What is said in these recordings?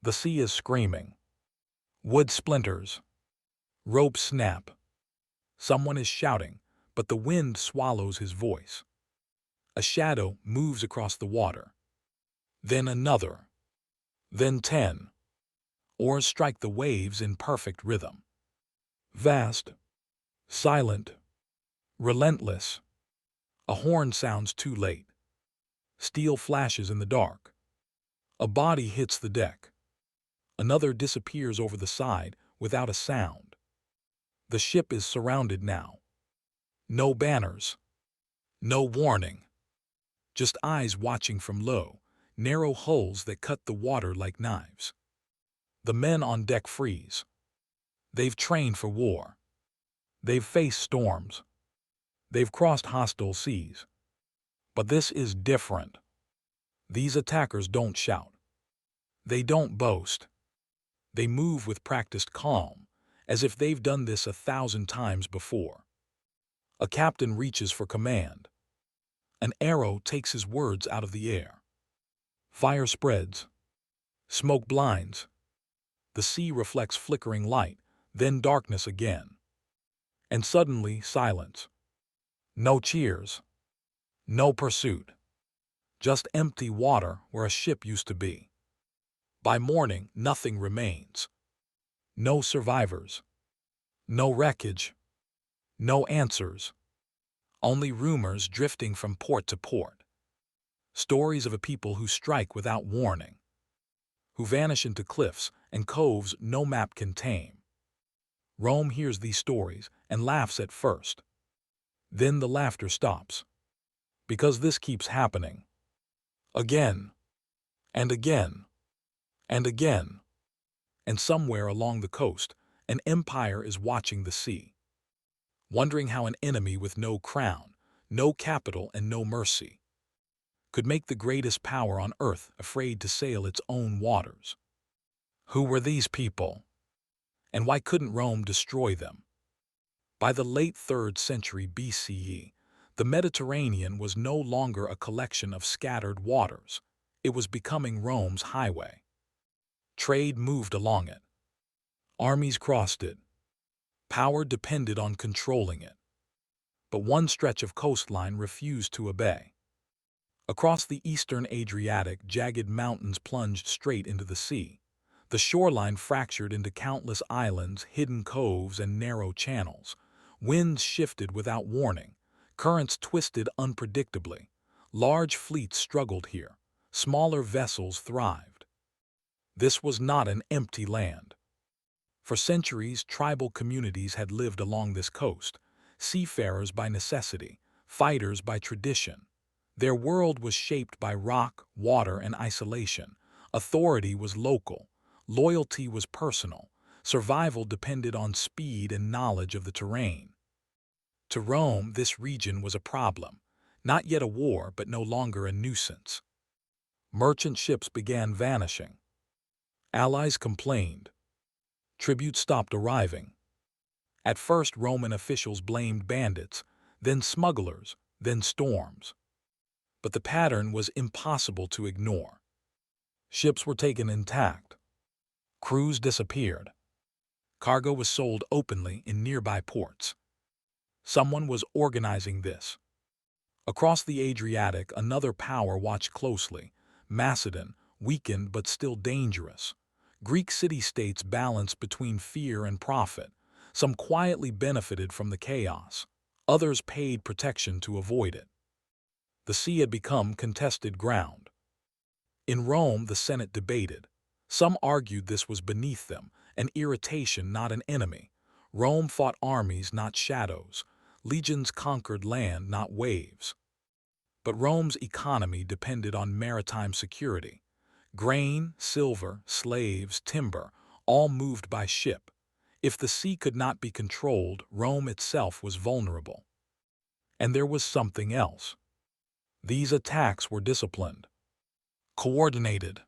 The sea is screaming. Wood splinters. Ropes snap. Someone is shouting, but the wind swallows his voice. A shadow moves across the water. Then another. Then 10. Oars strike the waves in perfect rhythm. Vast. Silent. Relentless. A horn sounds too late. Steel flashes in the dark. A body hits the deck. Another disappears over the side without a sound. The ship is surrounded now. No banners. No warning. Just eyes watching from low, narrow holes that cut the water like knives. The men on deck freeze. They've trained for war. They've faced storms. They've crossed hostile seas. But this is different. These attackers don't shout. They don't boast. They move with practiced calm, as if they've done this 1,000 times before. A captain reaches for command. An arrow takes his words out of the air. Fire spreads. Smoke blinds. The sea reflects flickering light, then darkness again. And suddenly silence. No cheers. No pursuit. Just empty water where a ship used to be. By morning, nothing remains. No survivors. No wreckage. No answers. Only rumors drifting from port to port. Stories of a people who strike without warning. Who vanish into cliffs and coves no map can tame. Rome hears these stories and laughs at first. Then the laughter stops. Because this keeps happening. Again. And again. And again. And somewhere along the coast, an empire is watching the sea. Wondering how an enemy with no crown, no capital, and no mercy could make the greatest power on earth afraid to sail its own waters. Who were these people? And why couldn't Rome destroy them? By the late 3rd century BCE, the Mediterranean was no longer a collection of scattered waters. It was becoming Rome's highway. Trade moved along it. Armies crossed it. Power depended on controlling it. But one stretch of coastline refused to obey. Across the eastern Adriatic, jagged mountains plunged straight into the sea. The shoreline fractured into countless islands, hidden coves, and narrow channels. Winds shifted without warning. Currents twisted unpredictably. Large fleets struggled here. Smaller vessels thrived. This was not an empty land. For centuries, tribal communities had lived along this coast, seafarers by necessity, fighters by tradition. Their world was shaped by rock, water, and isolation. Authority was local. Loyalty was personal. Survival depended on speed and knowledge of the terrain. To Rome, this region was a problem. Not yet a war, but no longer a nuisance. Merchant ships began vanishing. Allies complained. Tribute stopped arriving. At first, Roman officials blamed bandits, then smugglers, then storms. But the pattern was impossible to ignore. Ships were taken intact. Crews disappeared. Cargo was sold openly in nearby ports. Someone was organizing this. Across the Adriatic, another power watched closely. Macedon, weakened but still dangerous. Greek city-states balanced between fear and profit. Some quietly benefited from the chaos. Others paid protection to avoid it. The sea had become contested ground. In Rome, the Senate debated. Some argued this was beneath them, an irritation, not an enemy. Rome fought armies, not shadows. Legions conquered land, not waves. But Rome's economy depended on maritime security. Grain, silver, slaves, timber, all moved by ship. If the sea could not be controlled, Rome itself was vulnerable. And there was something else. These attacks were disciplined, coordinated,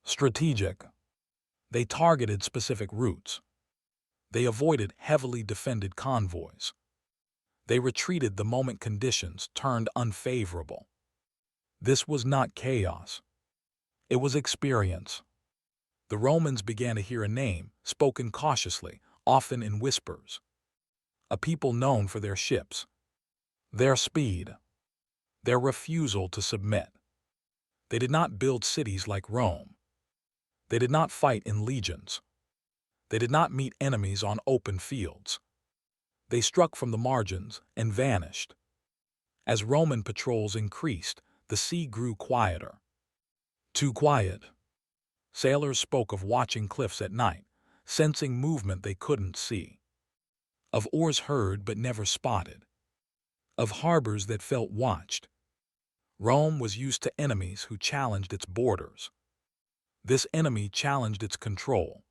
strategic. They targeted specific routes. They avoided heavily defended convoys. They retreated the moment conditions turned unfavorable. This was not chaos. It was experience. The Romans began to hear a name, spoken cautiously, often in whispers. A people known for their ships, their speed, their refusal to submit. They did not build cities like Rome. They did not fight in legions. They did not meet enemies on open fields. They struck from the margins and vanished. As Roman patrols increased, the sea grew quieter. Too quiet. Sailors spoke of watching cliffs at night, sensing movement they couldn't see. Of oars heard but never spotted. Of harbors that felt watched. Rome was used to enemies who challenged its borders. This enemy challenged its control.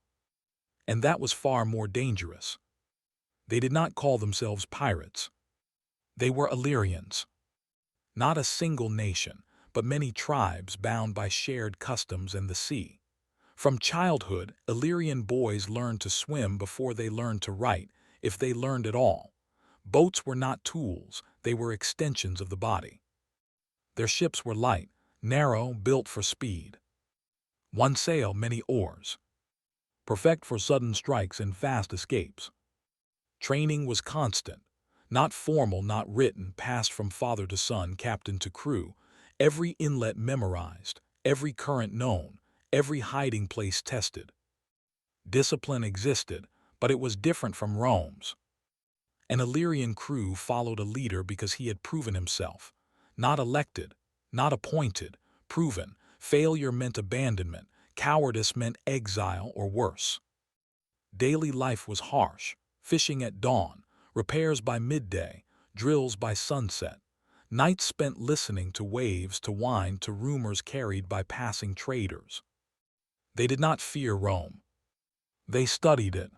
And that was far more dangerous. They did not call themselves pirates. They were Illyrians. Not a single nation, but many tribes bound by shared customs and the sea. From childhood, Illyrian boys learned to swim before they learned to write, if they learned at all. Boats were not tools, they were extensions of the body. Their ships were light, narrow, built for speed. One sail, many oars. Perfect for sudden strikes and fast escapes. Training was constant, not formal, not written, passed from father to son, captain to crew, every inlet memorized, every current known, every hiding place tested. Discipline existed, but it was different from Rome's. An Illyrian crew followed a leader because he had proven himself. Not elected, not appointed, proven. Failure meant abandonment, cowardice meant exile or worse. Daily life was harsh, fishing at dawn, repairs by midday, drills by sunset. Nights spent listening to waves, to wine, to rumors carried by passing traders. They did not fear Rome. They studied it.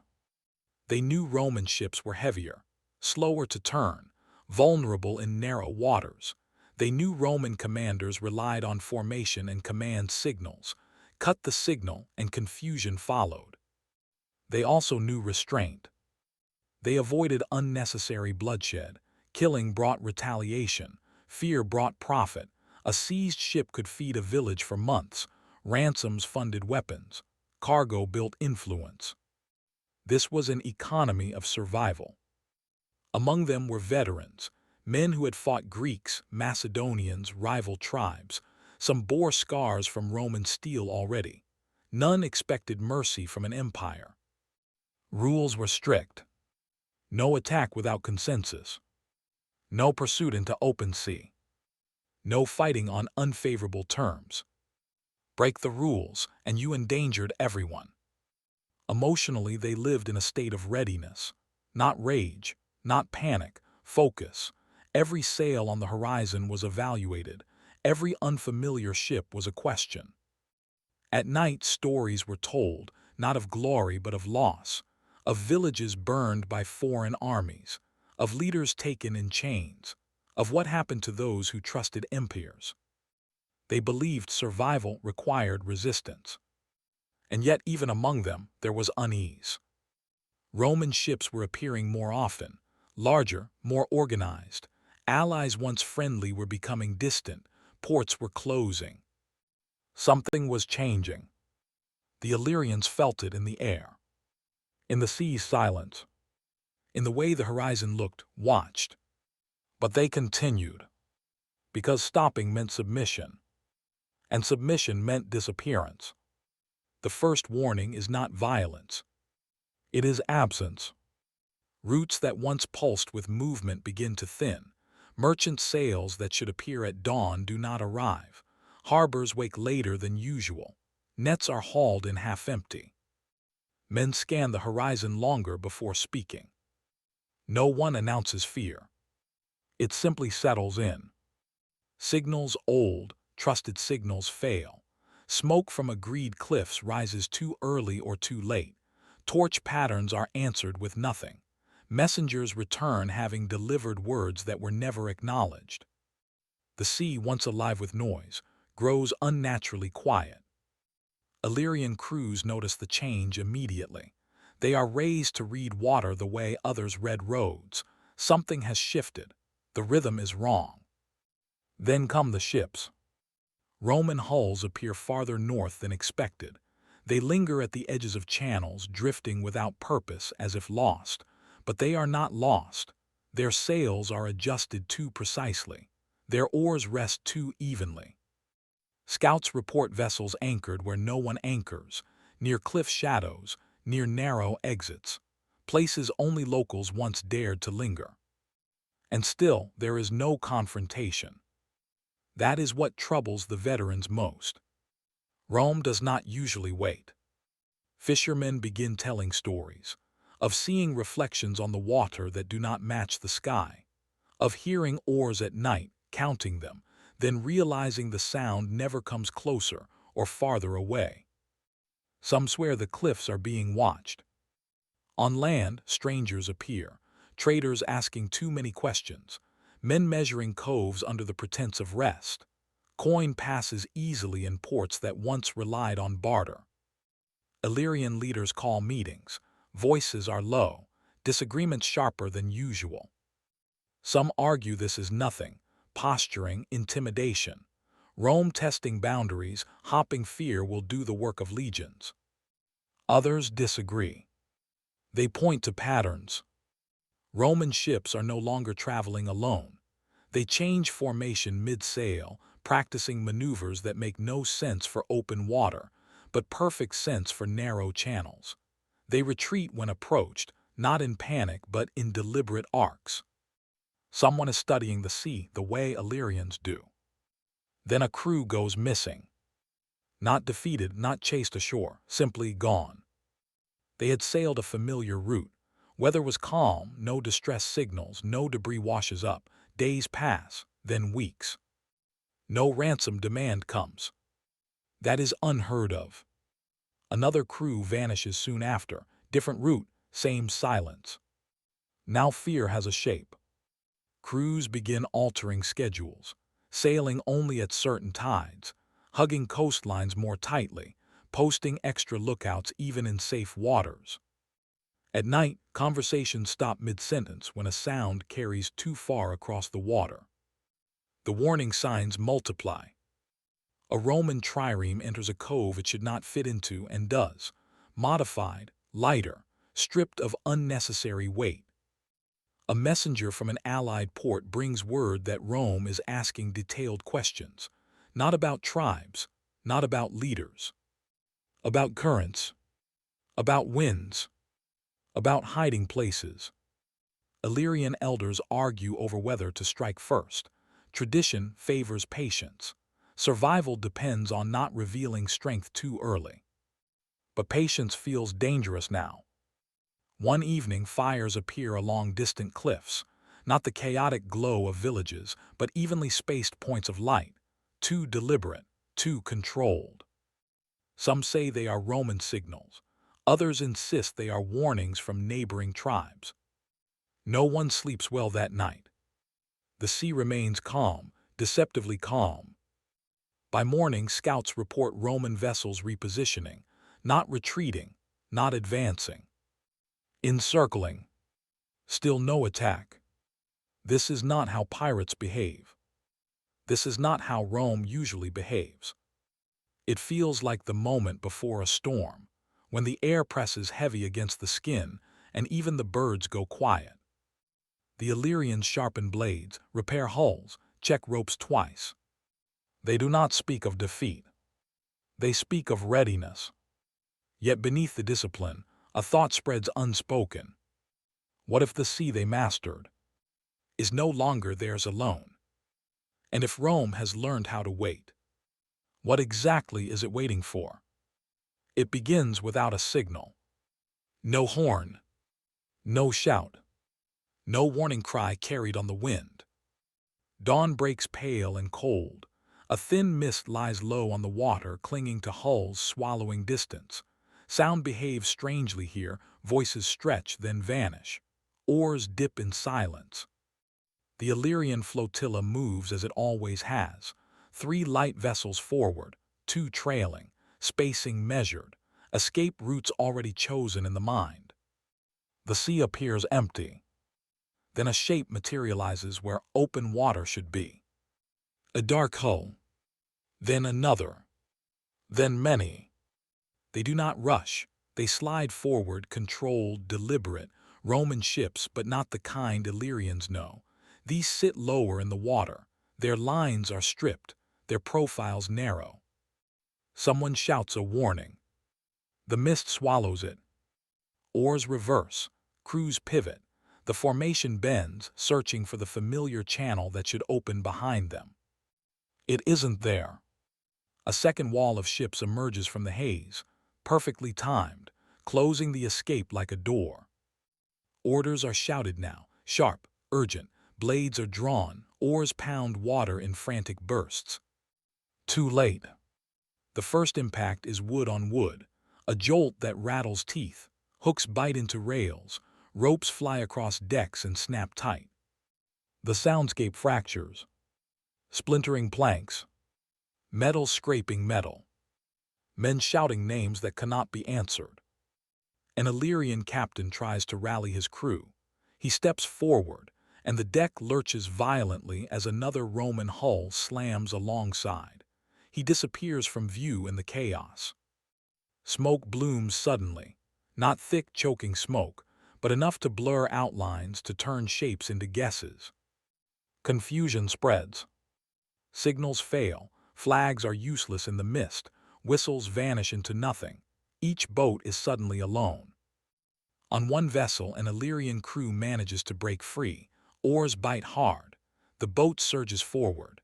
They knew Roman ships were heavier, slower to turn, vulnerable in narrow waters. They knew Roman commanders relied on formation and command signals. Cut the signal and confusion followed. They also knew restraint. They avoided unnecessary bloodshed. Killing brought retaliation. Fear brought profit. A seized ship could feed a village for months. Ransoms funded weapons. Cargo built influence. This was an economy of survival. Among them were veterans, men who had fought Greeks, Macedonians, rival tribes. Some bore scars from Roman steel already. None expected mercy from an empire. Rules were strict. No attack without consensus. No pursuit into open sea. No fighting on unfavorable terms. Break the rules, and you endangered everyone. Emotionally, they lived in a state of readiness. Not rage, not panic, focus. Every sail on the horizon was evaluated. Every unfamiliar ship was a question. At night, stories were told, not of glory but of loss, of villages burned by foreign armies, of leaders taken in chains, of what happened to those who trusted empires. They believed survival required resistance. And yet even among them there was unease. Roman ships were appearing more often, larger, more organized. Allies once friendly were becoming distant, ports were closing. Something was changing. The Illyrians felt it in the air, in the sea's silence, in the way the horizon looked, watched. But they continued, because stopping meant submission, and submission meant disappearance. The first warning is not violence. It is absence. Routes that once pulsed with movement begin to thin. Merchant sails that should appear at dawn do not arrive. Harbors wake later than usual. Nets are hauled in half-empty. Men scan the horizon longer before speaking. No one announces fear. It simply settles in. Signals old, trusted signals fail. Smoke from agreed cliffs rises too early or too late. Torch patterns are answered with nothing. Messengers return having delivered words that were never acknowledged. The sea, once alive with noise, grows unnaturally quiet. Illyrian crews notice the change immediately. They are raised to read water the way others read roads. Something has shifted. The rhythm is wrong. Then come the ships. Roman hulls appear farther north than expected. They linger at the edges of channels, drifting without purpose as if lost. But they are not lost. Their sails are adjusted too precisely. Their oars rest too evenly. Scouts report vessels anchored where no one anchors, near cliff shadows, near narrow exits, places only locals once dared to linger. And still, there is no confrontation. That is what troubles the veterans most. Rome does not usually wait. Fishermen begin telling stories of seeing reflections on the water that do not match the sky, of hearing oars at night, counting them, then realizing the sound never comes closer or farther away. Some swear the cliffs are being watched. On land, strangers appear, traders asking too many questions, men measuring coves under the pretense of rest. Coin passes easily in ports that once relied on barter. Illyrian leaders call meetings. Voices are low, disagreements sharper than usual. Some argue this is nothing, posturing, intimidation. Rome testing boundaries, hopping fear will do the work of legions. Others disagree. They point to patterns. Roman ships are no longer traveling alone. They change formation mid-sail, practicing maneuvers that make no sense for open water, but perfect sense for narrow channels. They retreat when approached, not in panic but in deliberate arcs. Someone is studying the sea the way Illyrians do. Then a crew goes missing. Not defeated, not chased ashore, simply gone. They had sailed a familiar route. Weather was calm, no distress signals, no debris washes up. Days pass, then weeks. No ransom demand comes. That is unheard of. Another crew vanishes soon after, different route, same silence. Now fear has a shape. Crews begin altering schedules, sailing only at certain tides, hugging coastlines more tightly, posting extra lookouts even in safe waters. At night, conversations stop mid-sentence when a sound carries too far across the water. The warning signs multiply. A Roman trireme enters a cove it should not fit into and does, modified, lighter, stripped of unnecessary weight. A messenger from an allied port brings word that Rome is asking detailed questions, not about tribes, not about leaders, about currents, about winds, about hiding places. Illyrian elders argue over whether to strike first. Tradition favors patience. Survival depends on not revealing strength too early. But patience feels dangerous now. One evening, fires appear along distant cliffs, not the chaotic glow of villages, but evenly spaced points of light, too deliberate, too controlled. Some say they are Roman signals. Others insist they are warnings from neighboring tribes. No one sleeps well that night. The sea remains calm, deceptively calm. By morning, scouts report Roman vessels repositioning, not retreating, not advancing. Encircling. Still no attack. This is not how pirates behave. This is not how Rome usually behaves. It feels like the moment before a storm, when the air presses heavy against the skin and even the birds go quiet. The Illyrians sharpen blades, repair hulls, check ropes twice. They do not speak of defeat. They speak of readiness. Yet beneath the discipline, a thought spreads unspoken. What if the sea they mastered is no longer theirs alone? And if Rome has learned how to wait, what exactly is it waiting for? It begins without a signal. No horn, no shout, no warning cry carried on the wind. Dawn breaks pale and cold. A thin mist lies low on the water, clinging to hulls, swallowing distance. Sound behaves strangely here, voices stretch, then vanish. Oars dip in silence. The Illyrian flotilla moves as it always has. 3 light vessels forward, 2 trailing, spacing measured, escape routes already chosen in the mind. The sea appears empty. Then a shape materializes where open water should be. A dark hull. Then another. Then many. They do not rush. They slide forward, controlled, deliberate. Roman ships, but not the kind Illyrians know. These sit lower in the water. Their lines are stripped, their profiles narrow. Someone shouts a warning. The mist swallows it. Oars reverse, crews pivot. The formation bends, searching for the familiar channel that should open behind them. It isn't there. A second wall of ships emerges from the haze, perfectly timed, closing the escape like a door. Orders are shouted now, sharp, urgent. Blades are drawn, oars pound water in frantic bursts. Too late. The first impact is wood on wood, a jolt that rattles teeth. Hooks bite into rails, ropes fly across decks and snap tight. The soundscape fractures. Splintering planks. Metal scraping metal. Men shouting names that cannot be answered. An Illyrian captain tries to rally his crew. He steps forward, and the deck lurches violently as another Roman hull slams alongside. He disappears from view in the chaos. Smoke blooms suddenly, not thick choking smoke, but enough to blur outlines, to turn shapes into guesses. Confusion spreads. Signals fail, flags are useless in the mist, whistles vanish into nothing. Each boat is suddenly alone. On one vessel, an Illyrian crew manages to break free. Oars bite hard. The boat surges forward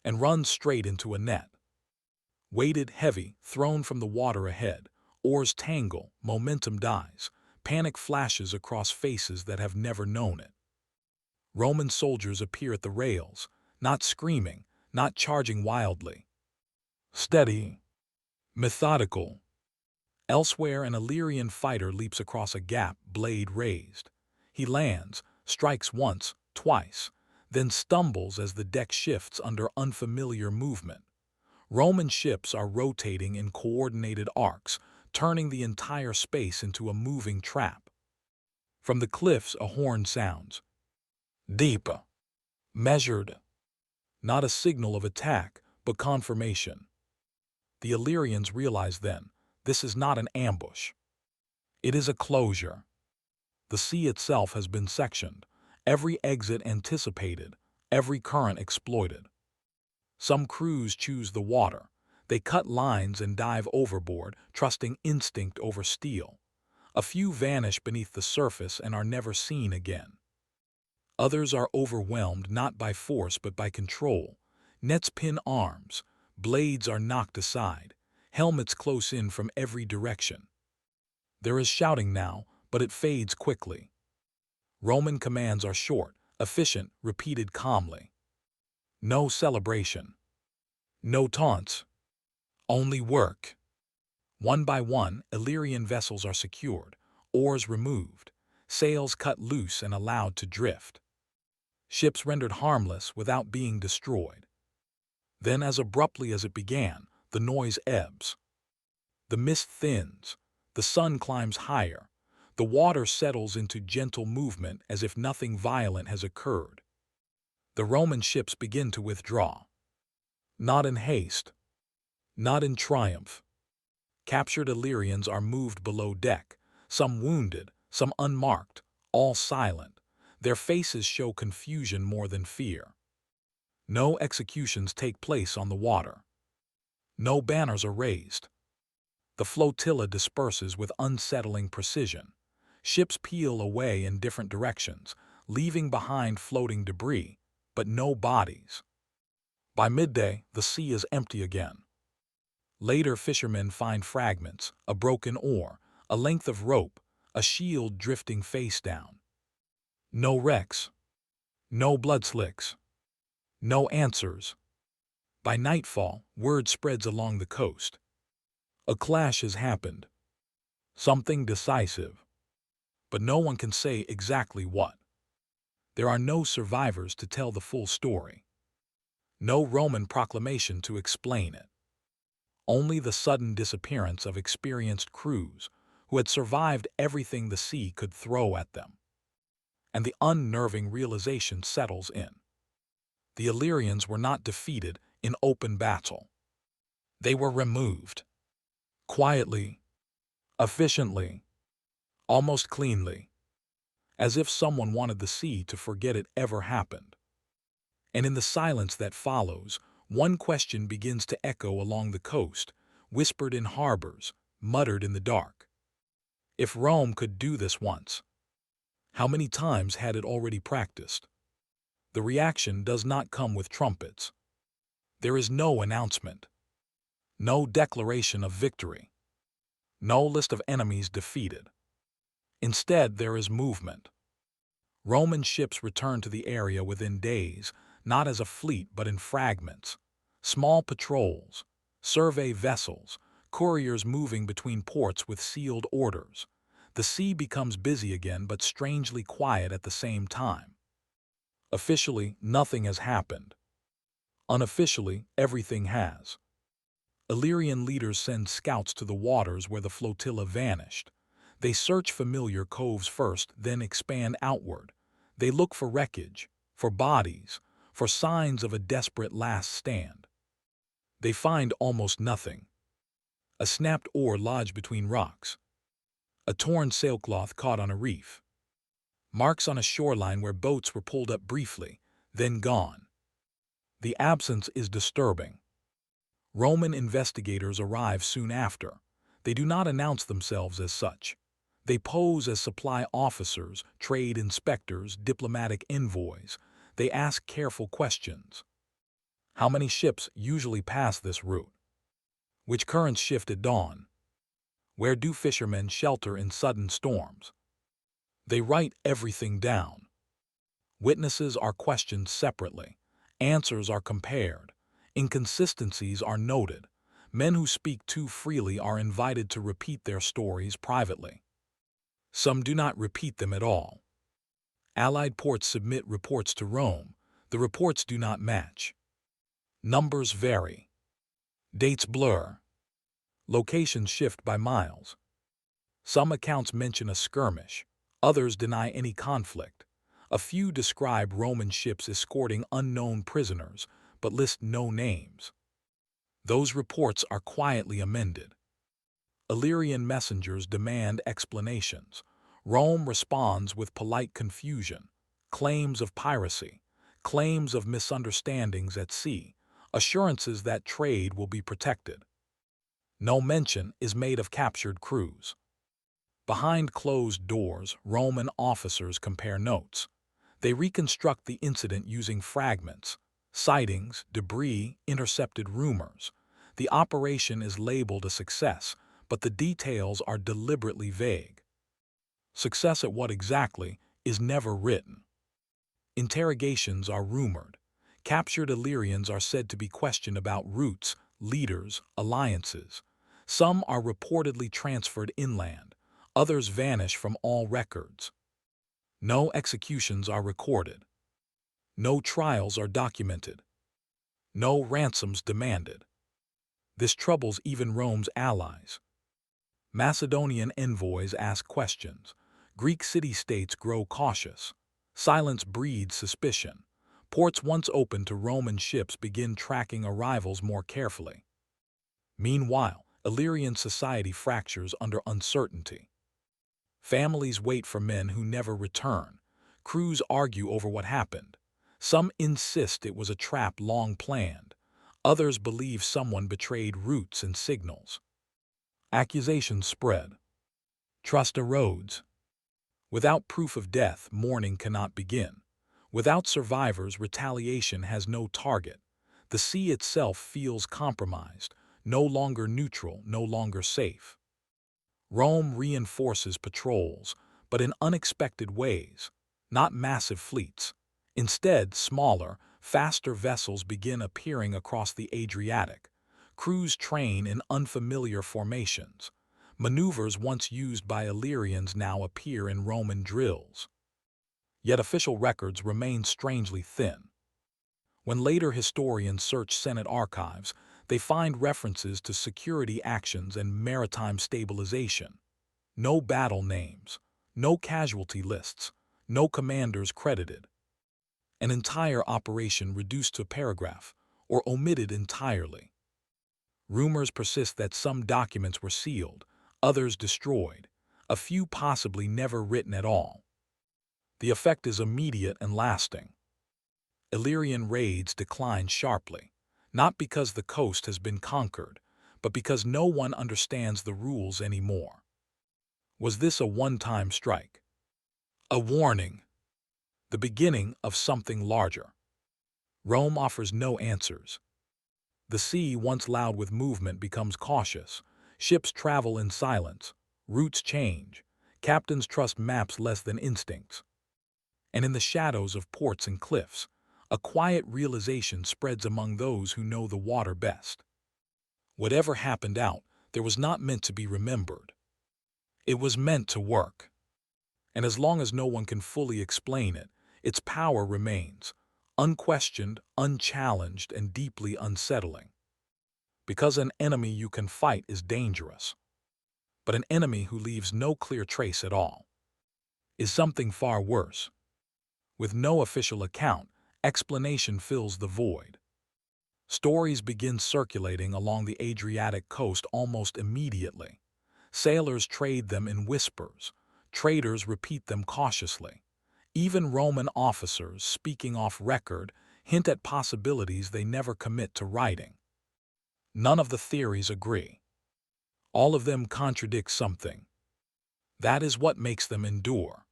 and runs straight into a net. Weighted heavy, thrown from the water ahead. Oars tangle, momentum dies. Panic flashes across faces that have never known it. Roman soldiers appear at the rails, not screaming, not charging wildly. Steady. Methodical. Elsewhere, an Illyrian fighter leaps across a gap, blade raised. He lands, strikes once, twice, then stumbles as the deck shifts under unfamiliar movement. Roman ships are rotating in coordinated arcs, turning the entire space into a moving trap. From the cliffs, a horn sounds. Deep. Measured. Not a signal of attack, but confirmation. The Illyrians realize then, this is not an ambush. It is a closure. The sea itself has been sectioned, every exit anticipated, every current exploited. Some crews choose the water. They cut lines and dive overboard, trusting instinct over steel. A few vanish beneath the surface and are never seen again. Others are overwhelmed not by force but by control. Nets pin arms, blades are knocked aside, helmets close in from every direction. There is shouting now, but it fades quickly. Roman commands are short, efficient, repeated calmly. No celebration. No taunts. Only work. One by one, Illyrian vessels are secured, oars removed, sails cut loose and allowed to drift. Ships rendered harmless without being destroyed. Then, as abruptly as it began, the noise ebbs. The mist thins, the sun climbs higher, the water settles into gentle movement as if nothing violent has occurred. The Roman ships begin to withdraw. Not in haste, not in triumph. Captured Illyrians are moved below deck, some wounded, some unmarked, all silent. Their faces show confusion more than fear. No executions take place on the water. No banners are raised. The flotilla disperses with unsettling precision. Ships peel away in different directions, leaving behind floating debris, but no bodies. By midday, the sea is empty again. Later, fishermen find fragments, a broken oar, a length of rope, a shield drifting face down. No wrecks. No blood slicks. No answers. By nightfall, word spreads along the coast. A clash has happened. Something decisive. But no one can say exactly what. There are no survivors to tell the full story. No Roman proclamation to explain it. Only the sudden disappearance of experienced crews who had survived everything the sea could throw at them. And the unnerving realization settles in. The Illyrians were not defeated in open battle. They were removed. quietly, efficiently, almost cleanly, as if someone wanted the sea to forget it ever happened. And in the silence that follows, one question begins to echo along the coast, whispered in harbors, muttered in the dark. If Rome could do this once, how many times had it already practiced? The reaction does not come with trumpets. There is no announcement, no declaration of victory, no list of enemies defeated. Instead, there is movement. Roman ships return to the area within days, not as a fleet but in fragments. Small patrols, survey vessels, couriers moving between ports with sealed orders. The sea becomes busy again but strangely quiet at the same time. Officially, nothing has happened. Unofficially, everything has. Illyrian leaders send scouts to the waters where the flotilla vanished. They search familiar coves first, then expand outward. They look for wreckage, for bodies, for signs of a desperate last stand. They find almost nothing. A snapped oar lodged between rocks. A torn sailcloth caught on a reef. Marks on a shoreline where boats were pulled up briefly, then gone. The absence is disturbing. Roman investigators arrive soon after. They do not announce themselves as such. They pose as supply officers, trade inspectors, diplomatic envoys. They ask careful questions. How many ships usually pass this route? Which currents shift at dawn? Where do fishermen shelter in sudden storms? They write everything down. Witnesses are questioned separately. Answers are compared. Inconsistencies are noted. Men who speak too freely are invited to repeat their stories privately. Some do not repeat them at all. Allied ports submit reports to Rome. The reports do not match. Numbers vary. Dates blur. Locations shift by miles. Some accounts mention a skirmish. Others deny any conflict. A few describe Roman ships escorting unknown prisoners, but list no names. Those reports are quietly amended. Illyrian messengers demand explanations. Rome responds with polite confusion, claims of piracy, claims of misunderstandings at sea, assurances that trade will be protected. No mention is made of captured crews. Behind closed doors, Roman officers compare notes. They reconstruct the incident using fragments, sightings, debris, intercepted rumors. The operation is labeled a success, but the details are deliberately vague. Success at what exactly is never written. Interrogations are rumored. Captured Illyrians are said to be questioned about routes, leaders, alliances. Some are reportedly transferred inland. Others vanish from all records. No executions are recorded. No trials are documented. No ransoms demanded. This troubles even Rome's allies. Macedonian envoys ask questions. Greek city-states grow cautious. Silence breeds suspicion. Ports once open to Roman ships begin tracking arrivals more carefully. Meanwhile, Illyrian society fractures under uncertainty. Families wait for men who never return. Crews argue over what happened. Some insist it was a trap long planned. Others believe someone betrayed routes and signals. Accusations spread. Trust erodes. Without proof of death, mourning cannot begin. Without survivors, retaliation has no target. The sea itself feels compromised, no longer neutral, no longer safe. Rome reinforces patrols, but in unexpected ways, not massive fleets. Instead, smaller, faster vessels begin appearing across the Adriatic. Crews train in unfamiliar formations. Maneuvers once used by Illyrians now appear in Roman drills. Yet official records remain strangely thin. When later historians search Senate archives, they find references to security actions and maritime stabilization. No battle names, no casualty lists, no commanders credited. An entire operation reduced to a paragraph, or omitted entirely. Rumors persist that some documents were sealed, others destroyed, a few possibly never written at all. The effect is immediate and lasting. Illyrian raids decline sharply, not because the coast has been conquered, but because no one understands the rules anymore. Was this a one-time strike? A warning? The beginning of something larger? Rome offers no answers. The sea, once loud with movement, becomes cautious. Ships travel in silence. Routes change. Captains trust maps less than instincts. And in the shadows of ports and cliffs, a quiet realization spreads among those who know the water best. Whatever happened out there was not meant to be remembered. It was meant to work. And as long as no one can fully explain it, its power remains, unquestioned, unchallenged, and deeply unsettling. Because an enemy you can fight is dangerous, but an enemy who leaves no clear trace at all is something far worse. With no official account, explanation fills the void. Stories begin circulating along the Adriatic coast almost immediately. Sailors trade them in whispers. Traders repeat them cautiously. Even Roman officers, speaking off record, hint at possibilities they never commit to writing. None of the theories agree. All of them contradict something. That is what makes them endure.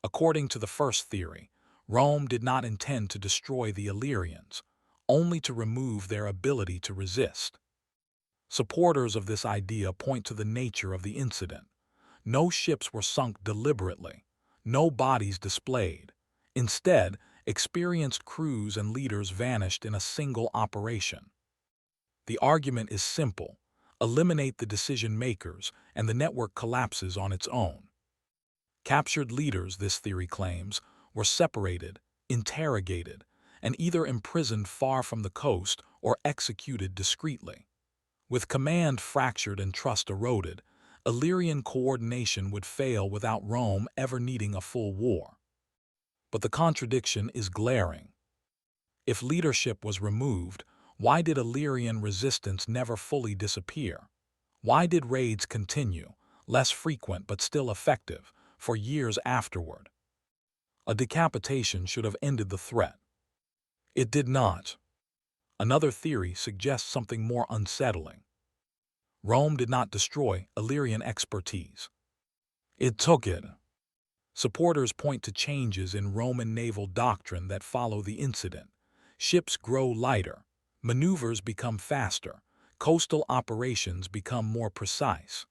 According to the first theory, Rome did not intend to destroy the Illyrians, only to remove their ability to resist. Supporters of this idea point to the nature of the incident. No ships were sunk deliberately, no bodies displayed. Instead, experienced crews and leaders vanished in a single operation. The argument is simple. Eliminate the decision makers, and the network collapses on its own. Captured leaders, this theory claims, were separated, interrogated, and either imprisoned far from the coast or executed discreetly. With command fractured and trust eroded, Illyrian coordination would fail without Rome ever needing a full war. But the contradiction is glaring. If leadership was removed, why did Illyrian resistance never fully disappear? Why did raids continue, less frequent but still effective, for years afterward? A decapitation should have ended the threat. It did not. Another theory suggests something more unsettling. Rome did not destroy Illyrian expertise. It took it. Supporters point to changes in Roman naval doctrine that follow the incident. Ships grow lighter, maneuvers become faster, coastal operations become more precise.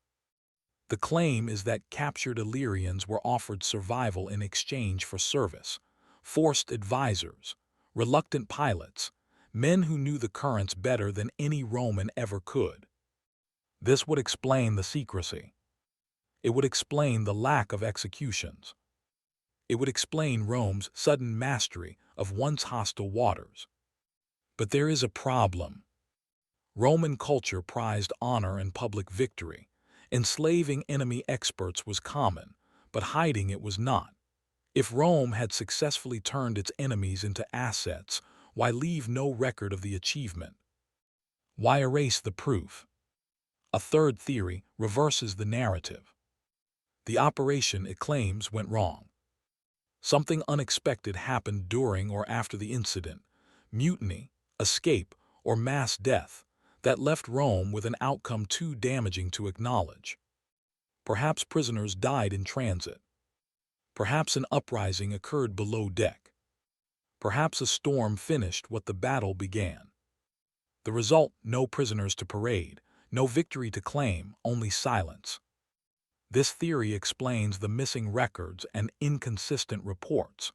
The claim is that captured Illyrians were offered survival in exchange for service, forced advisors, reluctant pilots, men who knew the currents better than any Roman ever could. This would explain the secrecy. It would explain the lack of executions. It would explain Rome's sudden mastery of once hostile waters. But there is a problem. Roman culture prized honor and public victory. Enslaving enemy experts was common, but hiding it was not. If Rome had successfully turned its enemies into assets, why leave no record of the achievement? Why erase the proof? A third theory reverses the narrative. The operation, it claims, went wrong. Something unexpected happened during or after the incident, mutiny, escape, or mass death, that left Rome with an outcome too damaging to acknowledge. Perhaps prisoners died in transit. Perhaps an uprising occurred below deck. Perhaps a storm finished what the battle began. The result, no prisoners to parade, no victory to claim, only silence. This theory explains the missing records and inconsistent reports.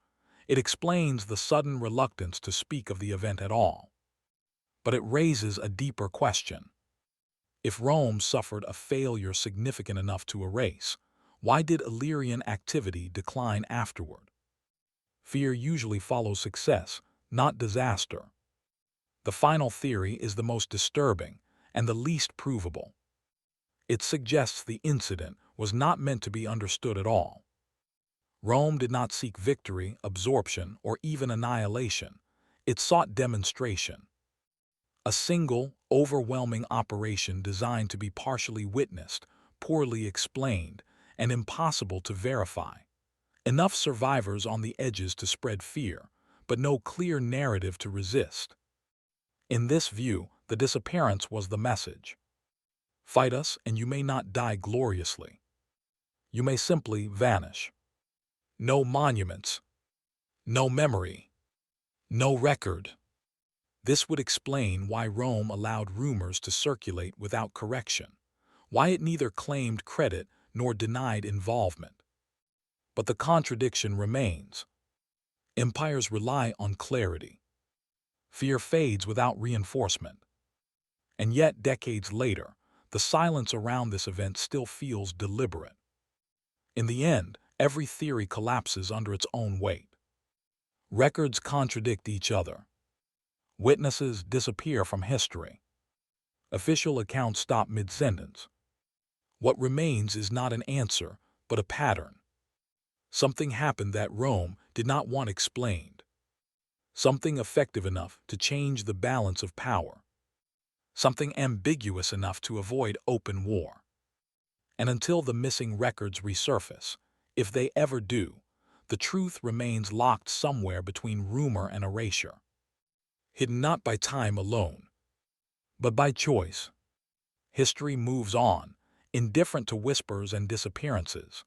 It explains the sudden reluctance to speak of the event at all. But it raises a deeper question. If Rome suffered a failure significant enough to erase, why did Illyrian activity decline afterward? Fear usually follows success, not disaster. The final theory is the most disturbing and the least provable. It suggests the incident was not meant to be understood at all. Rome did not seek victory, absorption, or even annihilation. It sought demonstration. A single, overwhelming operation designed to be partially witnessed, poorly explained, and impossible to verify. Enough survivors on the edges to spread fear, but no clear narrative to resist. In this view, the disappearance was the message. Fight us, and you may not die gloriously. You may simply vanish. No monuments, no memory, no record. This would explain why Rome allowed rumors to circulate without correction, why it neither claimed credit nor denied involvement. But the contradiction remains. Empires rely on clarity. Fear fades without reinforcement. And yet, decades later, the silence around this event still feels deliberate. In the end, every theory collapses under its own weight. Records contradict each other. Witnesses disappear from history. Official accounts stop mid-sentence. What remains is not an answer, but a pattern. Something happened that Rome did not want explained. Something effective enough to change the balance of power. Something ambiguous enough to avoid open war. And until the missing records resurface, if they ever do, the truth remains locked somewhere between rumor and erasure. Hidden not by time alone, but by choice. History moves on, indifferent to whispers and disappearances.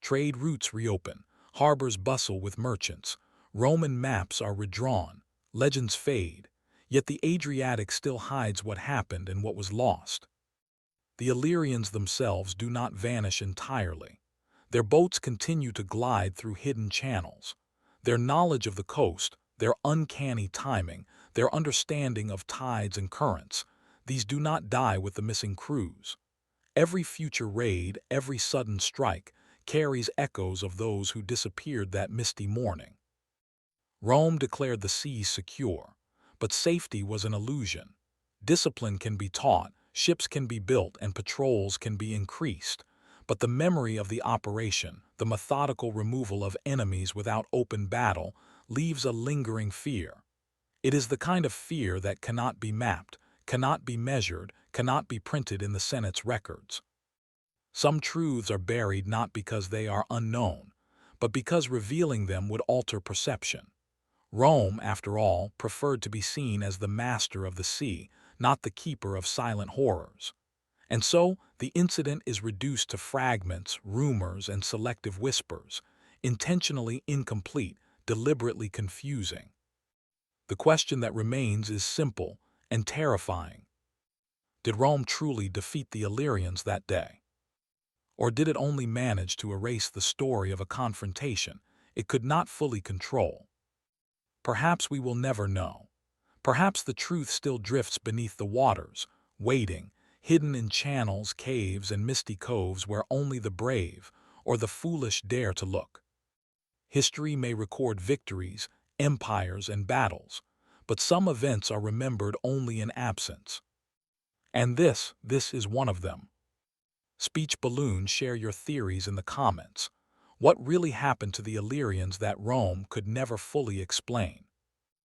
Trade routes reopen, harbors bustle with merchants, Roman maps are redrawn, legends fade, yet the Adriatic still hides what happened and what was lost. The Illyrians themselves do not vanish entirely. Their boats continue to glide through hidden channels. Their knowledge of the coast, their uncanny timing, their understanding of tides and currents, these do not die with the missing crews. Every future raid, every sudden strike, carries echoes of those who disappeared that misty morning. Rome declared the seas secure, but safety was an illusion. Discipline can be taught, ships can be built, and patrols can be increased, but the memory of the operation, the methodical removal of enemies without open battle, leaves a lingering fear. It is the kind of fear that cannot be mapped, cannot be measured, cannot be printed in the Senate's records. Some truths are buried not because they are unknown, but because revealing them would alter perception. Rome, after all, preferred to be seen as the master of the sea, not the keeper of silent horrors. And so, the incident is reduced to fragments, rumors, and selective whispers, intentionally incomplete, deliberately confusing. The question that remains is simple and terrifying. Did Rome truly defeat the Illyrians that day? Or did it only manage to erase the story of a confrontation it could not fully control? Perhaps we will never know. Perhaps the truth still drifts beneath the waters, waiting, hidden in channels, caves, and misty coves where only the brave or the foolish dare to look. History may record victories, empires, and battles, but some events are remembered only in absence. And this is one of them. Speech balloons, share your theories in the comments. What really happened to the Illyrians that Rome could never fully explain?